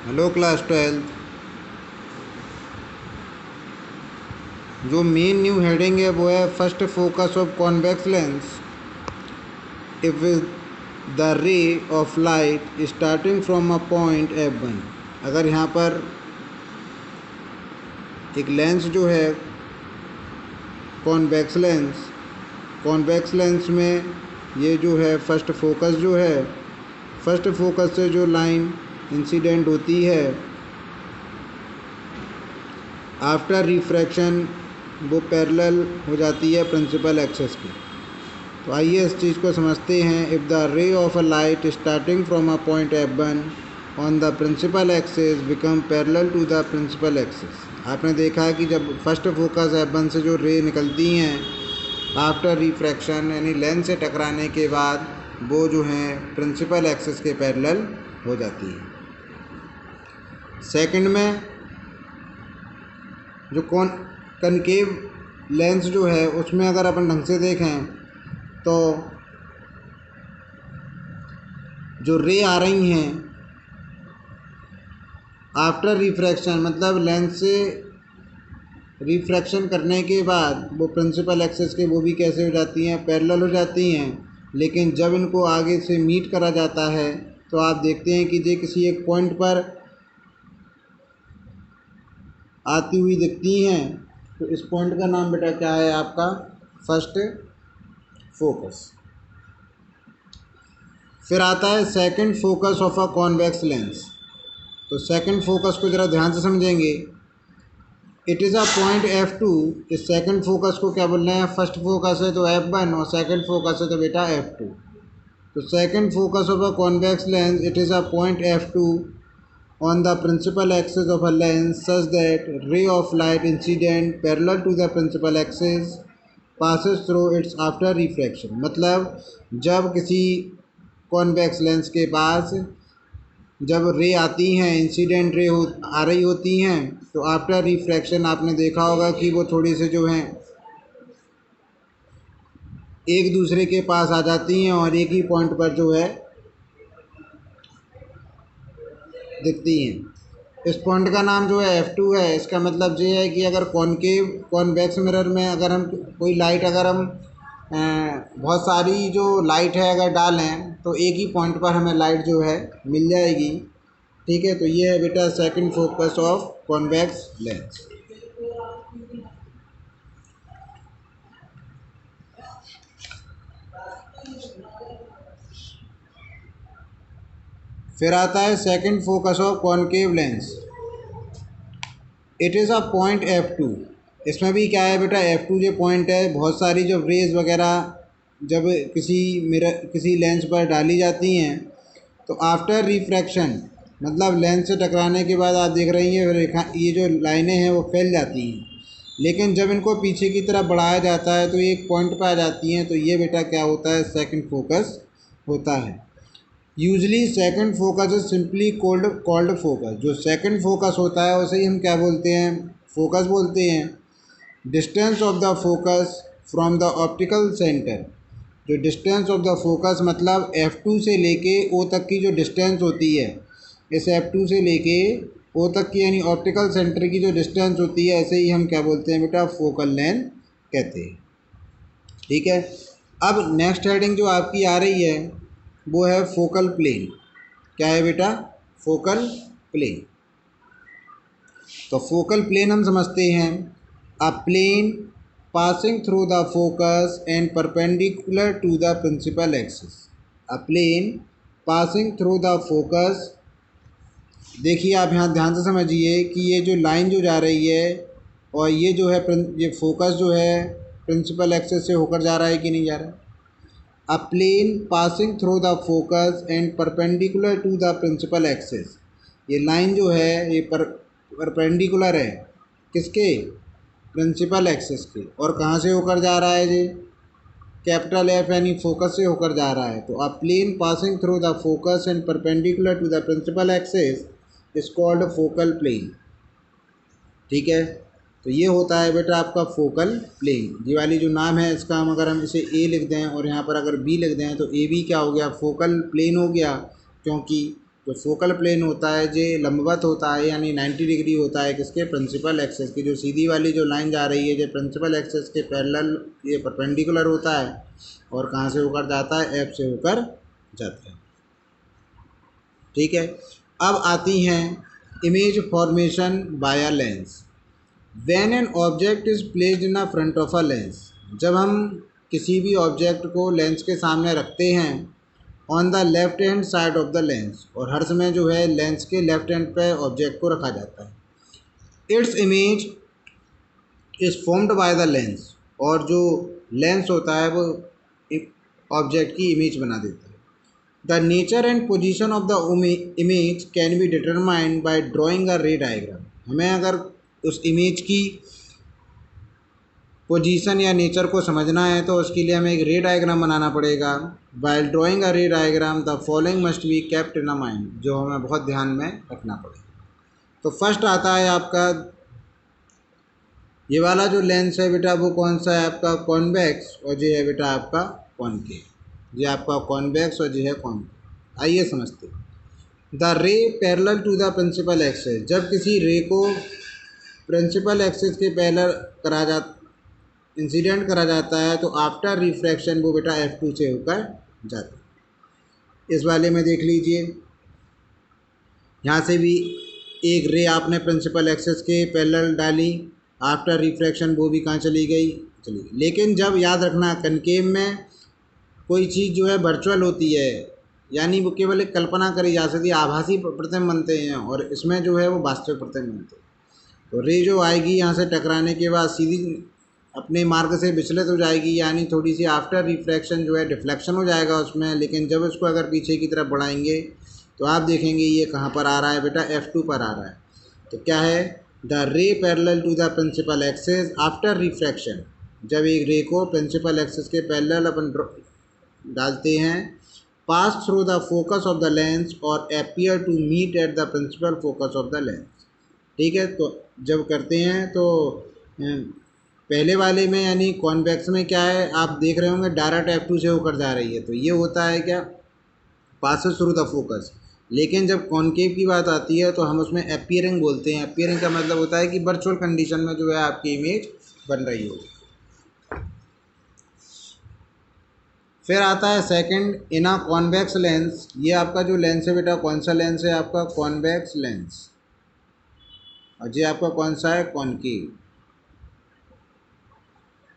Hello class 12। जो main new heading है वो है first focus of convex lens if the ray of light starting from a point F1। अगर यहाँ पर एक लेंस जो है कॉन्वेक्स लेंस में ये जो है फर्स्ट फोकस से जो लाइन इंसिडेंट होती है आफ्टर रिफ्रैक्शन वो पैरेलल हो जाती है प्रिंसिपल एक्सिस की। तो आइए इस चीज़ को समझते हैं। If the ray of a light starting from a point F1 on the principal axis become parallel to the principal axis. आपने देखा है कि जब फर्स्ट फोकस F1 से जो रे निकलती हैं आफ्टर रिफ्रैक्शन यानी लेंस से टकराने के बाद वो जो हैं प्रिंसिपल एक्सिस के पैरेलल हो जाती है। सेकंड में जो कनकेव लेंस जो है उसमें अगर अपन ढंग से देखें तो जो रे आ रही हैं आफ्टर रिफ्रैक्शन मतलब लेंस से रिफ्रैक्शन करने के बाद वो प्रिंसिपल एक्सिस के वो भी कैसे हो जाती हैं, पैरेलल हो जाती हैं। लेकिन जब इनको आगे से मीट करा जाता है तो आप देखते हैं कि ये किसी एक पॉइंट पर आती हुई दिखती हैं। तो इस पॉइंट का नाम बेटा क्या है आपका, फर्स्ट फोकस। फिर आता है second focus of a convex lens. तो सेकंड फोकस को ज़रा ध्यान से समझेंगे। It is a point F2। इस सेकंड फोकस को क्या बोल रहे हैं, फर्स्ट फोकस है तो F1 और सेकंड फोकस है तो बेटा F2। तो second focus of a convex lens, it is a point F2 on the principal axis of a lens such that ray of light incident parallel to the principal axis passes through its after refraction। मतलब जब किसी convex lens के पास जब रे आती हैं, incident ray आ रही होती हैं, तो आफ्टर रिफ्रैक्शन आपने देखा होगा कि वो थोड़ी से जो हैं एक दूसरे के पास आ जाती हैं और एक ही पॉइंट पर जो है दिखती हैं। इस पॉइंट का नाम जो है F2 है। इसका मतलब ये है कि अगर कॉन्वेक्स मिरर में अगर हम कोई लाइट अगर हम बहुत सारी जो लाइट है अगर डालें तो एक ही पॉइंट पर हमें लाइट जो है मिल जाएगी। ठीक है, तो ये है बेटा second focus of convex lens. फिर आता है second focus of concave lens. It is a point F2। इसमें भी क्या है बेटा, F2 जो पॉइंट है, बहुत सारी जब रेज वगैरह जब किसी लेंस पर डाली जाती हैं तो आफ्टर रिफ्रैक्शन मतलब लेंस से टकराने के बाद आप देख रही हैं ये जो लाइनें हैं वो फैल जाती हैं। लेकिन जब इनको पीछे की तरफ बढ़ाया जाता है तो ये एक पॉइंट पर आ जाती हैं। तो ये बेटा क्या होता है, सेकंड फोकस होता है। Usually second focus is simply called focus. जो सेकंड फोकस होता है उसे ही हम क्या बोलते हैं, फोकस बोलते हैं। Distance of the focus from the optical centre. जो डिस्टेंस ऑफ द फोकस मतलब F2 से लेके O तक की जो डिस्टेंस होती है, इस F2 से लेके O तक की यानी ऑप्टिकल सेंटर की जो डिस्टेंस होती है, ऐसे ही हम क्या बोलते हैं बेटा, फोकल लेंथ कहते हैं। ठीक है, अब नेक्स्ट हेडिंग जो आपकी आ रही है वो है फोकल प्लेन। क्या है बेटा, फोकल प्लेन। तो फोकल प्लेन हम समझते हैं, a plane passing through the focus and perpendicular to the principal axis. A plane passing through the focus. देखिए आप यहाँ ध्यान से समझिए कि ये जो लाइन जो जा रही है और ये जो है ये फोकस जो है प्रिंसिपल एक्सिस से होकर जा रहा है कि नहीं जा रहा है। A plane passing through the focus and perpendicular to the principal axis। ये लाइन जो है ये परपेंडिकुलर है किसके, प्रिंसिपल एक्सिस के। और कहाँ से होकर जा रहा है जी, कैपिटल F यानी फोकस से होकर जा रहा है। तो a plane passing through the focus and perpendicular to the principal axis is called focal plane. ठीक है, तो ये होता है बेटा आपका फोकल प्लेन। ये वाली जो नाम है इसका हम अगर हम इसे A लिख दें और यहाँ पर अगर B लिख दें तो AB क्या हो गया, फोकल प्लेन हो गया। क्योंकि जो फोकल प्लेन होता है जो लंबवत होता है यानी 90 डिग्री होता है किसके, प्रिंसिपल एक्सेस की। जो सीधी वाली जो लाइन जा रही है जो प्रिंसिपल एक्सेस के पैरेलल ये परपेंडिकुलर होता है और कहाँ से होकर जाता है, एफ से होकर जाता है। ठीक है, अब आती हैं image formation by a lens. When an object is placed in a front of a lens, जब हम किसी भी ऑब्जेक्ट को लेंस के सामने रखते हैं on the left hand side of the lens, और हर समय जो है लेंस के लेफ्ट हैंड पे ऑब्जेक्ट को रखा जाता है। Its image is formed by the lens, और जो लेंस होता है वो ऑब्जेक्ट की इमेज बना देता है। The nature and position of the image can be determined by drawing अ रे डायग्राम। हमें अगर उस इमेज की पोजीशन या नेचर को समझना है तो उसके लिए हमें एक रे डायग्राम बनाना पड़ेगा। वाइल ड्राइंग अ रे diagram the following must be kept in a mind, जो हमें बहुत ध्यान में रखना पड़ेगा। तो फर्स्ट आता है आपका ये वाला जो लेंस है बेटा वो कौन सा है आपका, कॉन्वेक्स, और ये है बेटा आपका कॉनकेव। ये आपका कॉन्वेक्स और ये है कॉनकेव। आइए समझते हैं। The ray parallel to the principal axis, जब किसी रे को प्रिंसिपल एक्सिस के पैरेलल करा जा इंसिडेंट करा जाता है तो आफ्टर रिफ्रैक्शन वो बेटा F2 से होकर जाता है। इस वाले में देख लीजिए, यहाँ से भी एक रे आपने प्रिंसिपल एक्सिस के पैरेलल डाली, आफ्टर रिफ्रैक्शन वो भी कहाँ चली गई, चली गई। लेकिन जब याद रखना कनकेव में कोई चीज़ जो है वर्चुअल होती है, यानी वो केवल एक कल्पना करी जा सकती है, आभासी प्रतिबिंब बनते हैं, और इसमें जो है वो वास्तविक प्रतिबिंब बनते हैं। तो रे जो आएगी यहाँ से टकराने के बाद सीधी अपने मार्ग से विचलित हो जाएगी, यानी थोड़ी सी आफ्टर रिफ्रैक्शन जो है डिफ्लेक्शन हो जाएगा उसमें। लेकिन जब उसको अगर पीछे की तरफ बढ़ाएंगे तो आप देखेंगे ये कहाँ पर आ रहा है बेटा, F2 पर आ रहा है। तो क्या है, the ray parallel to the principal axis after refraction, जब एक रे को प्रिंसिपल एक्सिस के पैरेलल अपन डालते हैं, pass through the focus of the lens और appear to meet at the principal focus of the lens. ठीक है, तो जब करते हैं तो पहले वाले में यानी कॉन्वेक्स में क्या है, आप देख रहे होंगे डायरेक्ट F2 से होकर जा रही है, तो ये होता है क्या, पासेस थ्रू द फोकस। लेकिन जब कॉनकेव की बात आती है तो हम उसमें अपीयरिंग बोलते हैं। अपीयरिंग का मतलब होता है कि वर्चुअल कंडीशन में जो है आपकी इमेज बन रही होगी। फिर आता है सेकंड, इन अ कॉन्वेक्स लेंस। ये आपका जो लेंस है बेटा कौन सा लेंस है आपका, कॉन्वेक्स लेंस, और ये आपका कौन सा है, concave.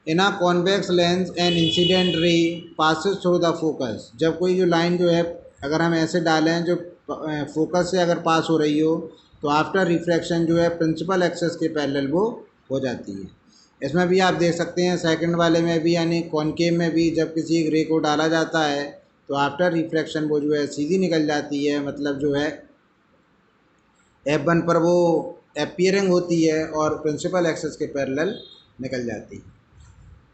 In a convex lens an incident ray passes through the focus, जब कोई जो लाइन जो है अगर हम ऐसे डालें जो फोकस से अगर पास हो रही हो तो आफ्टर रिफ्रैक्शन जो है प्रिंसिपल एक्सिस के पैरेलल वो हो जाती है। इसमें भी आप देख सकते हैं सेकंड वाले में भी यानी कॉनकेव में भी जब किसी एक रे को डाला जाता है तो आफ्टर रिफ्रैक्शन वो जो है सीधी निकल जाती है, मतलब जो है F1 पर वो अपीयरिंग होती है और प्रिंसिपल एक्सिस के पैरेलल निकल जाती है।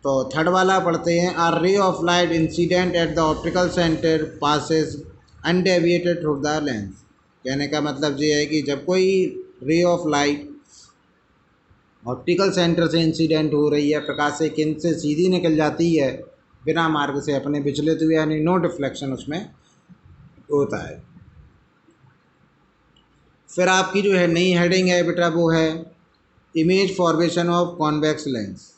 तो थर्ड वाला पढ़ते हैं, our ray of light incident at the optical centre passes undeviated through the lens. कहने का मतलब ये है कि जब कोई ray of light optical centre से इंसिडेंट हो रही है, प्रकाश से केंद्र से सीधी निकल जाती है बिना मार्ग से अपने विचलित हुए, यानी नो डिफ्लेक्शन उसमें होता है। फिर आपकी जो है नई हेडिंग है बेटा वो है image formation of convex lens.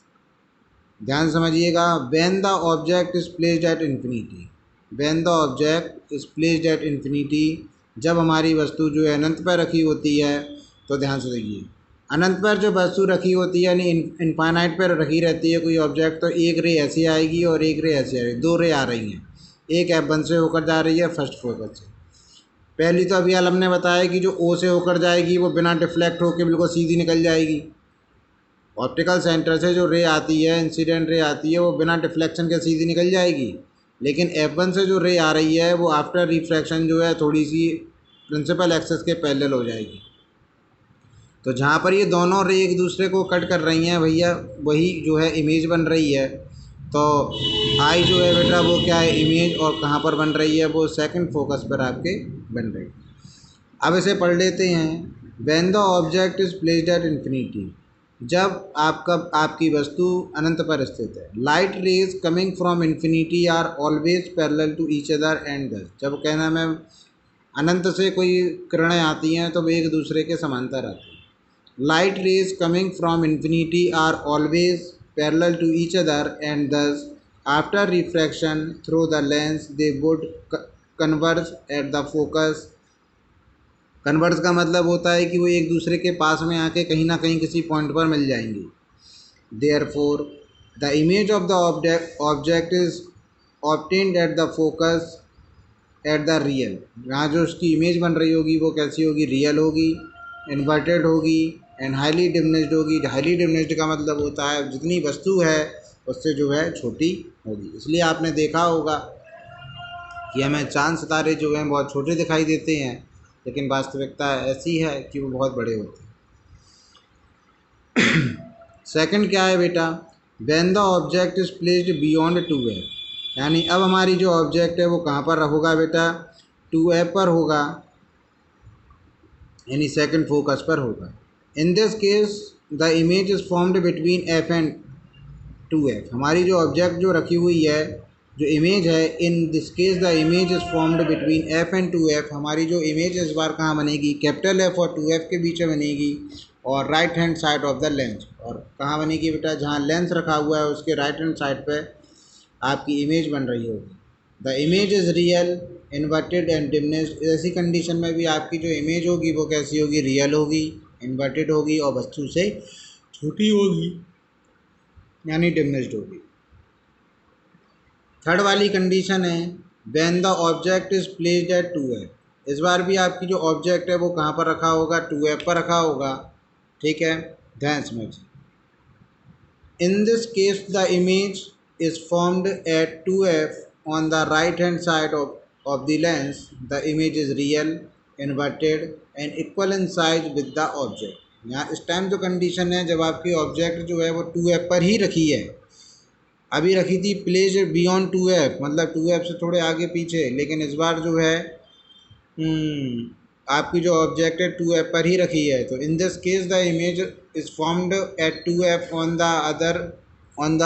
ध्यान समझिएगा, when the object is placed at infinity, when the object is placed at infinity, जब हमारी वस्तु जो है अनंत पर रखी होती है, तो ध्यान से देखिए अनंत पर जो वस्तु रखी होती है यानी इनफाइनाइट पर रखी रहती है कोई ऑब्जेक्ट, तो एक रे ऐसी आएगी और एक रे ऐसी आ रही है, दो रे आ रही हैं, एक F1 से होकर जा रही है फर्स्ट फोकस से। पहली तो अभी हाल हमने बताया कि जो O से होकर जाएगी वो बिना डिफ्लेक्ट होकर बिल्कुल सीधी निकल जाएगी। ऑप्टिकल सेंटर से जो रे आती है इंसिडेंट रे आती है वो बिना डिफ्लेक्शन के सीधी निकल जाएगी। लेकिन F1 से जो रे आ रही है वो आफ्टर रिफ्रैक्शन जो है थोड़ी सी प्रिंसिपल एक्सिस के पैरेलल हो जाएगी। तो जहाँ पर ये दोनों रे एक दूसरे को कट कर रही हैं भैया, वही जो है इमेज बन रही है। तो आई जो है बेटा वो क्या है, इमेज, और कहाँ पर बन रही है, वो सेकंड फोकस पर आपके बन रही है। अब इसे पढ़ लेते हैं, when the object is placed at infinity, जब आपकी वस्तु अनंत पर स्थित है। Light rays coming from infinity are always parallel to each other and thus, जब कहना मैं अनंत से कोई किरणें आती हैं तो वे एक दूसरे के समांतर आती हैं। Light rays coming from infinity are always parallel to each other and thus after refraction through the lens they would converge at the focus. Converge का मतलब होता है कि वो एक दूसरे के पास में आके कहीं ना कहीं किसी पॉइंट पर मिल जाएंगी। Therefore, the image of the object is obtained at the focus at the real। यहाँ जो उसकी इमेज बन रही होगी वो कैसी होगी, रियल होगी, इन्वर्टेड होगी एंड हाईली डिमिनिश्ड होगी। हाईली डिमिनिश्ड का मतलब होता है जितनी वस्तु है उससे जो है छोटी होगी। इसलिए आपने देखा होगा कि हमें चांद सितारे जो हैं बहुत छोटे दिखाई देते हैं, लेकिन वास्तविकता ऐसी है कि वो बहुत बड़े होते हैं। सेकंड क्या है बेटा, when the object is placed beyond 2f, यानी अब हमारी जो ऑब्जेक्ट है वो कहाँ पर होगा बेटा, 2f पर होगा, यानी सेकंड फोकस पर होगा। In this case the image is formed between f and 2f। हमारी जो ऑब्जेक्ट जो रखी हुई है, जो इमेज है, in this case the image is formed between f and 2f। हमारी जो इमेज इस बार कहाँ बनेगी, कैपिटल F और 2f के बीच में बनेगी और right hand side of the lens. और कहाँ बनेगी बेटा, जहाँ लेंस रखा हुआ है उसके राइट हैंड साइड पे आपकी इमेज बन रही होगी। The image is real inverted and diminished. ऐसी कंडीशन में भी आपकी जो इमेज होगी वो कैसी होगी, रियल होगी, इन्वर्टेड होगी और वस्तु से छोटी होगी, यानी डिमिनिश्ड होगी। थर्ड वाली कंडीशन है when the object is placed eight 2f। इस बार भी आपकी जो ऑब्जेक्ट है वो कहाँ पर रखा होगा, 2f पर रखा होगा, ठीक है, ध्यान समझिए। In this case the image is formed at 2f on the right hand side of the lens. The image is real inverted and equal in size with the object. यहाँ इस टाइम जो कंडीशन है, जब आपकी object जो है वो 2f पर ही रखी है, अभी रखी थी प्लेस बियॉन्ड 2f, मतलब 2f से थोड़े आगे पीछे, लेकिन इस बार जो है आपकी जो ऑब्जेक्ट है 2f पर ही रखी है। तो in this case the image is formed at 2f on the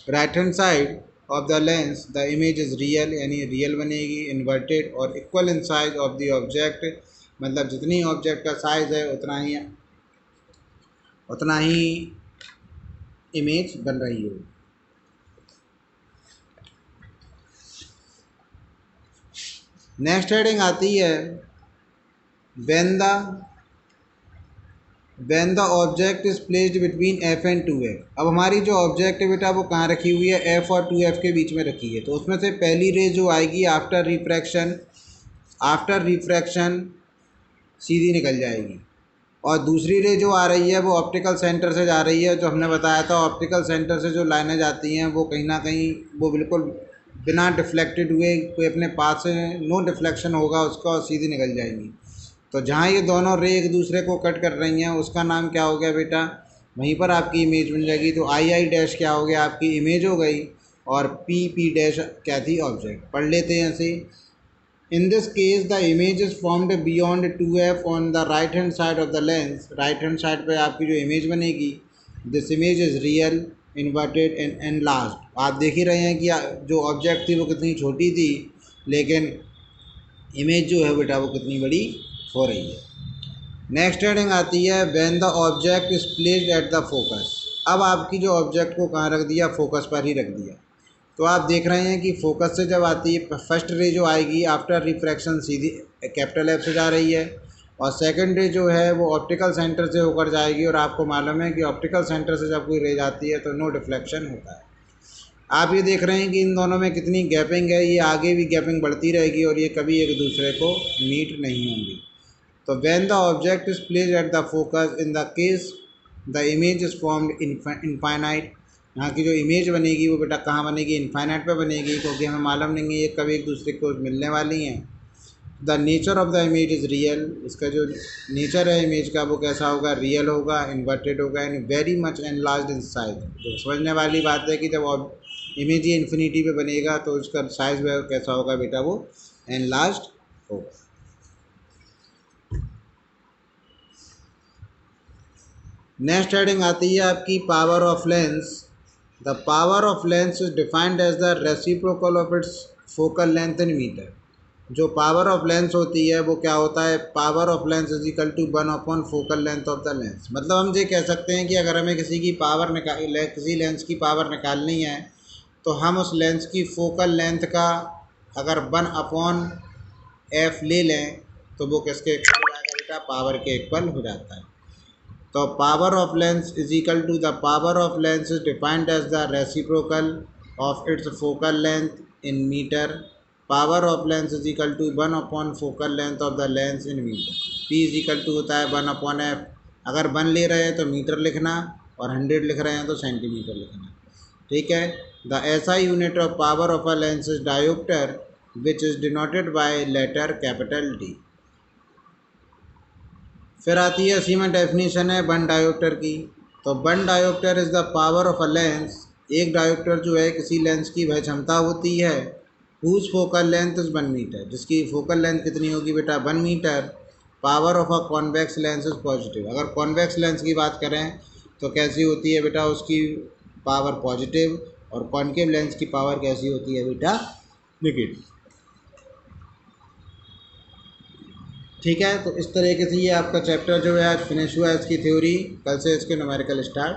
right hand side of the lens. The image is real, यानी रियल बनेगी, इन्वर्टेड और equal in size of the object, मतलब जितनी ऑब्जेक्ट का साइज है उतना ही image बन रही होगी। नेक्स्ट हेडिंग आती है when the object is placed between f and 2f। अब हमारी जो ऑब्जेक्ट है बेटा वो कहाँ रखी हुई है, f और 2f के बीच में रखी है। तो उसमें से पहली रे जो आएगी आफ्टर रिफ्रैक्शन सीधी निकल जाएगी, और दूसरी रे जो आ रही है वो ऑप्टिकल सेंटर से जा रही है। जो हमने बताया था, ऑप्टिकल सेंटर से जो लाइनें जाती हैं वो कहीं ना कहीं वो बिल्कुल बिना डिफ्लेक्टेड हुए, कोई अपने पास से नो डिफ्लेक्शन होगा उसका, और सीधी निकल जाएंगी। तो जहाँ ये दोनों रे एक दूसरे को कट कर रही हैं उसका नाम क्या हो गया बेटा, वहीं पर आपकी इमेज बन जाएगी। तो आई डैश क्या हो गया, आपकी इमेज हो गई, और पी डैश क्या थी, ऑब्जेक्ट। पढ़ लेते हैं ऐसे। In this case the image is formed beyond 2f on the right hand side of the lens. Right hand side पे आपकी जो इमेज बनेगी, this image is real inverted and enlarged. आप देख ही रहे हैं कि जो ऑब्जेक्ट थी वो कितनी छोटी थी, लेकिन इमेज जो है बेटा वो कितनी बड़ी हो रही है। नेक्स्ट हेडिंग आती है when the object is placed eight the focus. अब आपकी जो ऑब्जेक्ट को कहाँ रख दिया, फोकस पर ही रख दिया। तो आप देख रहे हैं कि फोकस से जब आती है फर्स्ट रे जो आएगी आफ्टर रिफ्रैक्शन सीधी कैपिटल F से जा रही है, और सेकंड रे जो है वो ऑप्टिकल सेंटर से होकर जाएगी। और आपको मालूम है कि ऑप्टिकल सेंटर से जब कोई रे जाती है तो नो डिफ्लेक्शन होता है। आप ये देख रहे हैं कि इन दोनों में कितनी गैपिंग है, ये आगे भी गैपिंग बढ़ती रहेगी और ये कभी एक दूसरे को मीट नहीं होंगी। तो when the object is placed eight the focus, in the case the image is formed infinite. यहाँ की जो इमेज बनेगी वो बेटा कहाँ बनेगी, इनफाइनाइट पे बनेगी, क्योंकि हमें मालूम नहीं है ये कभी एक दूसरे को मिलने वाली हैं। The nature of the image is real. इसका जो नेचर है इमेज का वो कैसा होगा, रियल होगा, इन्वर्टेड होगा, and very much enlarged in size. जो समझने वाली बात है कि जब इमेज ही इन्फिनिटी पे बनेगा तो उसका साइज कैसा होगा बेटा, वो एनलार्ज्ड होगा। नेक्स्ट हेडिंग आती है आपकी power of lens. The power of lens is defined as the reciprocal of its focal length in metre. जो पावर ऑफ लेंस होती है वो क्या होता है, power of lens is equal to 1 focal length of the lens. मतलब हम ये कह सकते हैं कि अगर हमें किसी लेंस की पावर निकालनी है तो हम उस लेंस की फोकल लेंथ का अगर 1/f ले लें तो वो किसके इक्वल हो जाएगा बेटा, पावर के इक्वल हो जाता है। तो power of lens is equal to the power of lens is defined as the reciprocal of its focal length in metre. Power of lens is equal to 1 focal length of the lens in metre. P is equal to होता है 1/f। अगर 1 ले रहे हैं तो metre लिखना और 100 लिख रहे हैं तो सेंटीमीटर लिखना। ठीक है। The SI unit of power of a lens is dioptre which is denoted by letter capital D. फिर आती है सीमेंट डेफिनेशन है वन डायोप्टर की। तो one dioptre is the power of a lens. एक डायोप्टर जो है किसी लेंस की वह क्षमता होती है whose focal length is 1 metre, जिसकी फोकल लेंथ कितनी होगी बेटा 1 metre. Power of a convex lens is positive. अगर कॉन्वेक्स लेंस की बात करें तो कैसी होती है बेटा, उसकी पावर पॉजिटिव, और कॉन्केव लेंस की पावर कैसी होती है बेटा, नेगेटिव। ठीक है। तो इस तरीके से ये आपका चैप्टर जो है आज फिनिश हुआ है, इसकी थ्योरी। कल से इसके न्यूमेरिकल स्टार्ट